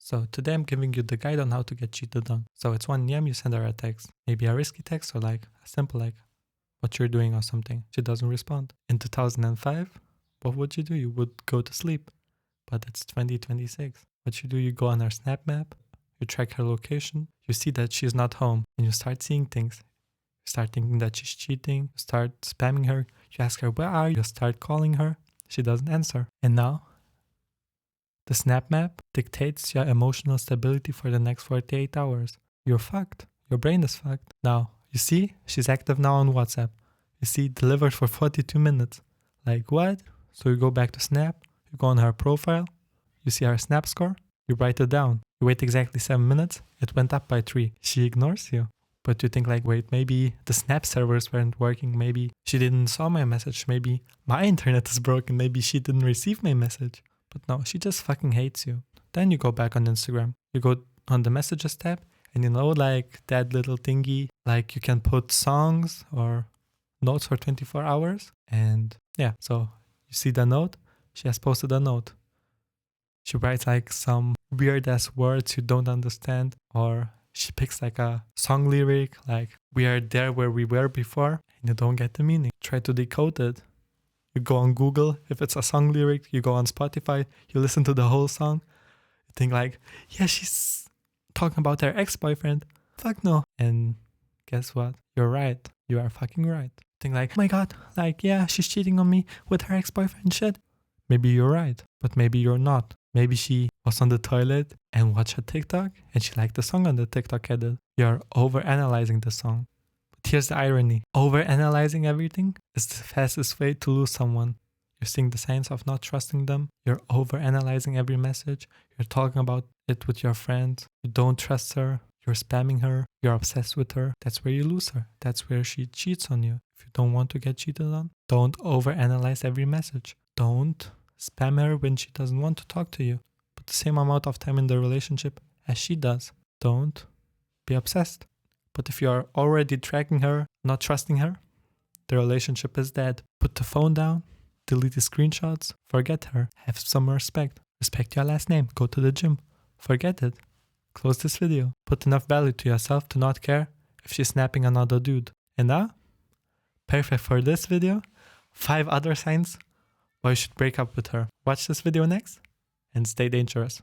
So today I'm giving you the guide on how to get cheated on. So it's 1 AM, you send her a text. Maybe a risky text or like a simple like what you're doing or something. She doesn't respond. In 2005, what would you do? You would go to sleep. But it's 2026. What you do, you go on her Snap Map, you track her location, you see that she's not home, and you start seeing things. You start thinking that she's cheating, you start spamming her, you ask her, where are you? You start calling her, she doesn't answer. And now, the Snap Map dictates your emotional stability for the next 48 hours. You're fucked. Your brain is fucked. Now, you see, she's active now on WhatsApp. You see, delivered for 42 minutes. Like, what? So you go back to Snap, you go on her profile, you see her Snap score, you write it down. You wait exactly 7 minutes, it went up by 3. She ignores you. But you think like, wait, maybe the Snap servers weren't working, maybe she didn't saw my message, maybe my internet is broken, maybe she didn't receive my message. But no, she just fucking hates you. Then you go back on Instagram. You go on the messages tab, and you know, like that little thingy, like you can put songs or notes for 24 hours. And yeah, so you see the note, she has posted a note. She writes like some weird ass words you don't understand, or she picks like a song lyric, like we are there where we were before, and you don't get the meaning. Try to decode it. You go on Google, if it's a song lyric, you go on Spotify, you listen to the whole song, you think like, yeah, she's talking about her ex-boyfriend. Fuck no. And guess what? You're right. You are fucking right. Think like, oh my god, like, yeah, she's cheating on me with her ex-boyfriend shit. Maybe you're right, but maybe you're not. Maybe she was on the toilet and watched a TikTok and she liked the song on the TikTok edit. You're overanalyzing the song. But here's the irony. Overanalyzing everything is the fastest way to lose someone. You're seeing the signs of not trusting them. You're overanalyzing every message. You're talking about it with your friends. You don't trust her. You're spamming her. You're obsessed with her. That's where you lose her. That's where she cheats on you. If you don't want to get cheated on, don't overanalyze every message. Don't spam her when she doesn't want to talk to you. Put the same amount of time in the relationship as she does. Don't be obsessed. But if you are already tracking her, not trusting her, the relationship is dead. Put the phone down, delete the screenshots, forget her, have some respect. Respect your last name, go to the gym. Forget it. Close this video. Put enough value to yourself to not care if she's snapping another dude. And now, perfect for this video, 5 other signs why you should break up with her. Watch this video next and stay dangerous.